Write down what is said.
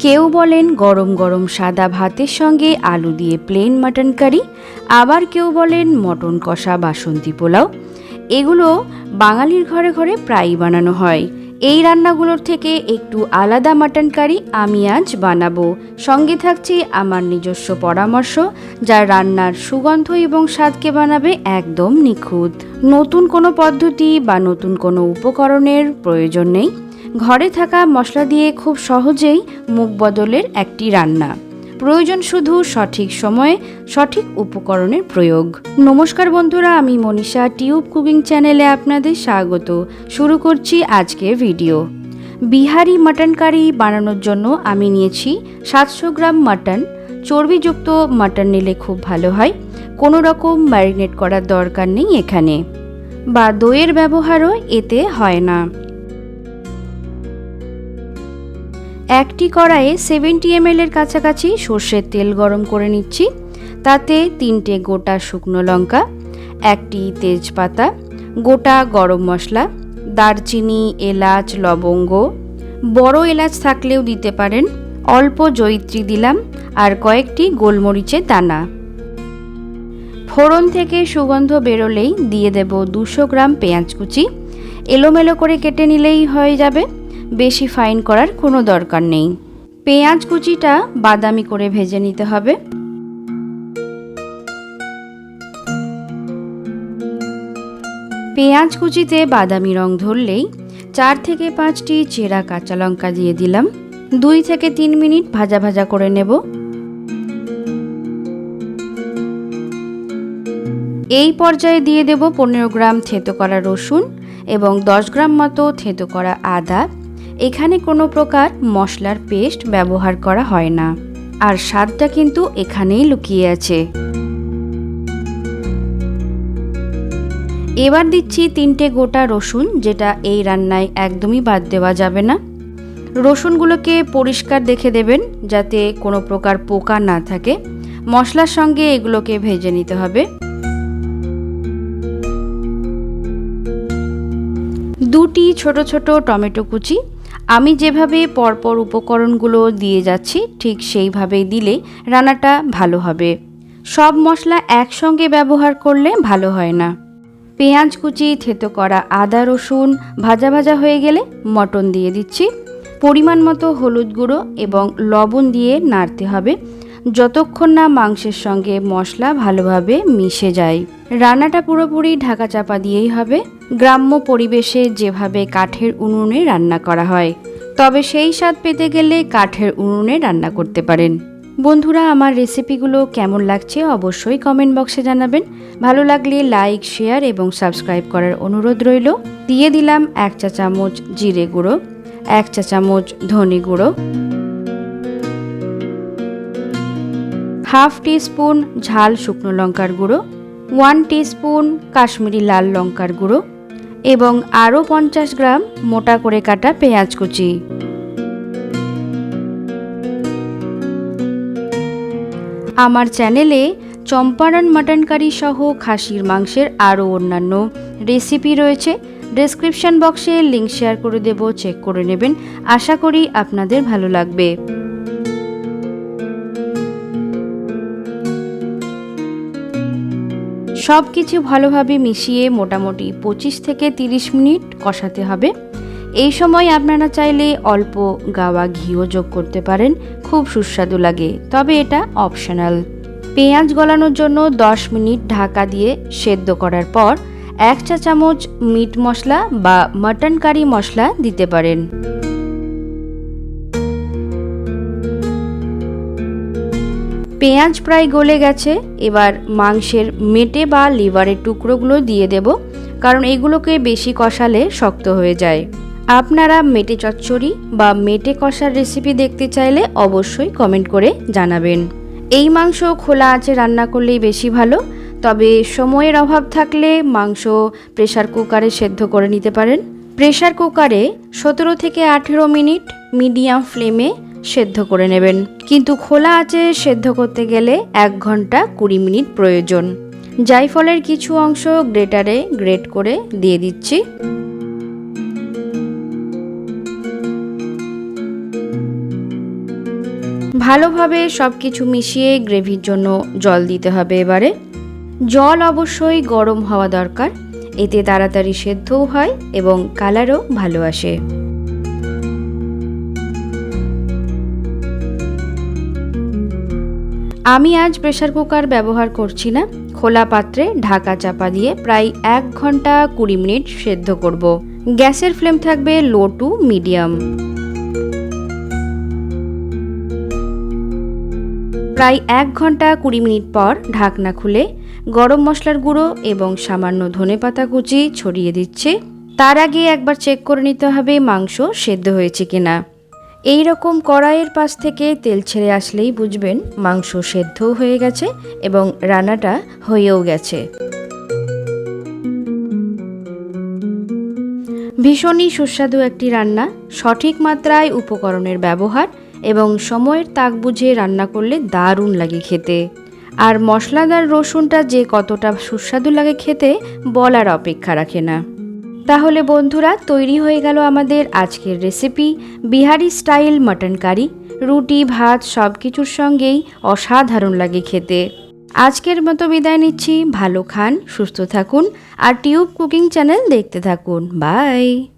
কেউ বলেন গরম গরম সাদা ভাতের সঙ্গে আলু দিয়ে প্লেন মাটন কারি, আবার কেউ বলেন মটন কষা বাসন্তী পোলাও। এগুলো বাঙালির ঘরে ঘরে প্রায়ই বানানো হয়। এই রান্নাগুলোর থেকে একটু আলাদা মাটন কারি আমি আজ বানাবো। সঙ্গে থাকছে আমার নিজস্ব পরামর্শ, যা রান্নার সুগন্ধ এবং স্বাদকে বানাবে একদম নিখুঁত। নতুন কোনো পদ্ধতি বা নতুন কোনো উপকরণের প্রয়োজন নেই। ঘরে থাকা মশলা দিয়ে খুব সহজেই মুখ বদলের একটি রান্না। প্রয়োজন শুধু সঠিক সময়ে সঠিক উপকরণের প্রয়োগ। নমস্কার বন্ধুরা, আমি মনীষা টিউব কুকিং চ্যানেলে আপনাদের স্বাগত। শুরু করছি আজকের ভিডিও। বিহারি মাটন কারি বানানোর জন্য আমি নিয়েছি 700 গ্রাম মাটন। চর্বিযুক্ত মাটন নিলে খুব ভালো হয়। কোনো রকম ম্যারিনেট করার দরকার নেই এখানে, বা দইয়ের ব্যবহারও এতে হয় না। একটি কড়াইয়ে 70 ml এর কাছাকাছি সর্ষের তেল গরম করে নিচ্ছি। তাতে 3টে গোটা শুকনো লঙ্কা, 1টি তেজপাতা, গোটা গরম মশলা, দারচিনি, এলাচ, লবঙ্গ, বড় এলাচ থাকলেও দিতে পারেন, অল্প জয়িত্রী দিলাম, আর কয়েকটি গোলমরিচের দানা। ফোড়ন থেকে সুগন্ধ বেরোলেই দিয়ে দেব 200 গ্রাম পেঁয়াজ কুচি। এলোমেলো করে কেটে নিলেই হয়ে যাবে, বেশি ফাইন করার কোনো দরকার নেই। পেঁয়াজ কুচিটা বাদামি করে ভেজে নিতে হবে। পেঁয়াজ কুচিতে বাদামি রং ধরলেই 4 থেকে 5টি চেরা কাঁচা লঙ্কা দিয়ে দিলাম। 2 থেকে 3 মিনিট ভাজা ভাজা করে নেব। এই পর্যায়ে দিয়ে দেব 15 গ্রাম থেঁতো করা রসুন এবং 10 গ্রাম মতো থেঁতো করা আদা। এখানে কোনো প্রকার মশলার পেস্ট ব্যবহার করা হয় না, আর স্বাদটা কিন্তু এখানেই লুকিয়ে আছে। এবার দিচ্ছি 3টে গোটা রসুন, যেটা এই রান্নায় একদমই বাদ দেওয়া যাবে না। রসুনগুলোকে পরিষ্কার দেখে দেবেন, যাতে কোনো প্রকার পোকা না থাকে। মশলার সঙ্গে এগুলোকে ভেজে নিতে হবে। 2টি ছোট ছোট টমেটো কুচি। আমি যেভাবে পরপর উপকরণগুলো দিয়ে যাচ্ছি ঠিক সেইভাবেই দিলে রান্নাটা ভালো হবে। সব মশলা একসঙ্গে ব্যবহার করলে ভালো হয় না। পেঁয়াজ কুচি, থেঁতো করা আদা, রসুন ভাজা ভাজা হয়ে গেলে মটন দিয়ে দিচ্ছি। পরিমাণ মতো হলুদ গুঁড়ো এবং লবণ দিয়ে নাড়তে হবে, যতক্ষণ না মাংসের সঙ্গে মশলা ভালোভাবে মিশে যায়। রান্নাটা পুরোপুরি ঢাকা চাপা দিয়েই হবে, গ্রাম্য পরিবেশে যেভাবে কাঠের উনুনে রান্না করা হয়। তবে সেই স্বাদ পেতে গেলে কাঠের উনুনে রান্না করতে পারেন। বন্ধুরা, আমার রেসিপিগুলো কেমন লাগছে অবশ্যই কমেন্ট বক্সে জানাবেন। ভালো লাগলে লাইক, শেয়ার এবং সাবস্ক্রাইব করার অনুরোধ রইল। দিয়ে দিলাম 1 চা চামচ জিরে গুঁড়ো, 1 চা চামচ ধনে গুঁড়ো, হাফ টিস্পুন ঝাল শুকনো লঙ্কার গুঁড়ো, 1 টিস্পুন কাশ্মীরি লাল লঙ্কার গুঁড়ো এবং আরও 50 গ্রাম মোটা করে কাটা পেঁয়াজ কুচি। আমার চ্যানেলে চম্পারন মাটন কারি সহ খাসির মাংসের আরও অন্যান্য রেসিপি রয়েছে। ডেসক্রিপশন বক্সে লিঙ্ক শেয়ার করে দেব, চেক করে নেবেন। আশা করি আপনাদের ভালো লাগবে। সব কিছু ভালোভাবে মিশিয়ে মোটামুটি 25 থেকে 30 মিনিট কষাতে হবে। এই সময় আপনারা চাইলে অল্প গাওয়া ঘিও যোগ করতে পারেন, খুব সুস্বাদু লাগে, তবে এটা অপশনাল। পেঁয়াজ গলানোর জন্য 10 মিনিট ঢাকা দিয়ে সেদ্ধ করার পর 1 চা চামচ মিট মশলা বা মাটন কারি মশলা দিতে পারেন। পেঁয়াজ প্রায় গলে গেছে। এবার মাংসের মেটে বা লিভারের টুকরোগুলো দিয়ে দেব, কারণ এগুলোকে বেশি কষালে শক্ত হয়ে যায়। আপনারা মেটে চচ্চড়ি বা মেটে কষার রেসিপি দেখতে চাইলে অবশ্যই কমেন্ট করে জানাবেন। এই মাংস খোলা আঁচে রান্না করলেই বেশি ভালো, তবে সময়ের অভাব থাকলে মাংস প্রেসার কুকারে সেদ্ধ করে নিতে পারেন। প্রেসার কুকারে 17 থেকে 18 মিনিট মিডিয়াম ফ্লেমে সেদ্ধ করে নেবেন, কিন্তু খোলা আঁচে সেদ্ধ করতে গেলে 1 ঘন্টা 20 মিনিট প্রয়োজন। জায়ফলের কিছু অংশ গ্রেটারে গ্রেট করে দিয়ে দিচ্ছি। ভালোভাবে সব কিছু মিশিয়ে গ্রেভির জন্য জল দিতে হবে। এবারে জল অবশ্যই গরম হওয়া দরকার, এতে তাড়াতাড়ি সেদ্ধও হয় এবং কালারও ভালো আসে। আমি আজ প্রেসার কুকার ব্যবহার করছি না, খোলা পাত্রে ঢাকা চাপা দিয়ে প্রায় 1 ঘন্টা 20 মিনিট সেদ্ধ করব। গ্যাসের ফ্লেম থাকবে লো টু মিডিয়াম। প্রায় 1 ঘন্টা 20 মিনিট পর ঢাকনা খুলে গরম মশলার গুঁড়ো এবং সামান্য ধনেপাতা কুচি ছড়িয়ে দিচ্ছে। তার আগে একবার চেক করে নিতে হবে মাংস সেদ্ধ হয়েছে কিনা। এই রকম কড়াইয়ের পাশ থেকে তেল ছেড়ে আসলেই বুঝবেন মাংস সেদ্ধ হয়ে গেছে এবং রান্নাটা হয়েও গেছে। ভীষণই সুস্বাদু একটি রান্না, সঠিক মাত্রায় উপকরণের ব্যবহার এবং সময়ের তাক বুঝে রান্না করলে দারুণ লাগে খেতে। আর মশলাদার রসুনটা যে কতটা সুস্বাদু লাগে খেতে বলার অপেক্ষা রাখে না। তাহলে বন্ধুরা, তৈরি হয়ে গেল আমাদের আজকের recipe Bihari style mutton curry. রুটি ভাত সব কিছুর সঙ্গেই অসাধারণ লাগে খেতে। আজকের মতো বিদায় নিচ্ছি। ভালো খান, সুস্থ থাকুন আর টিউব কুকিং চ্যানেল দেখতে থাকুন। বাই।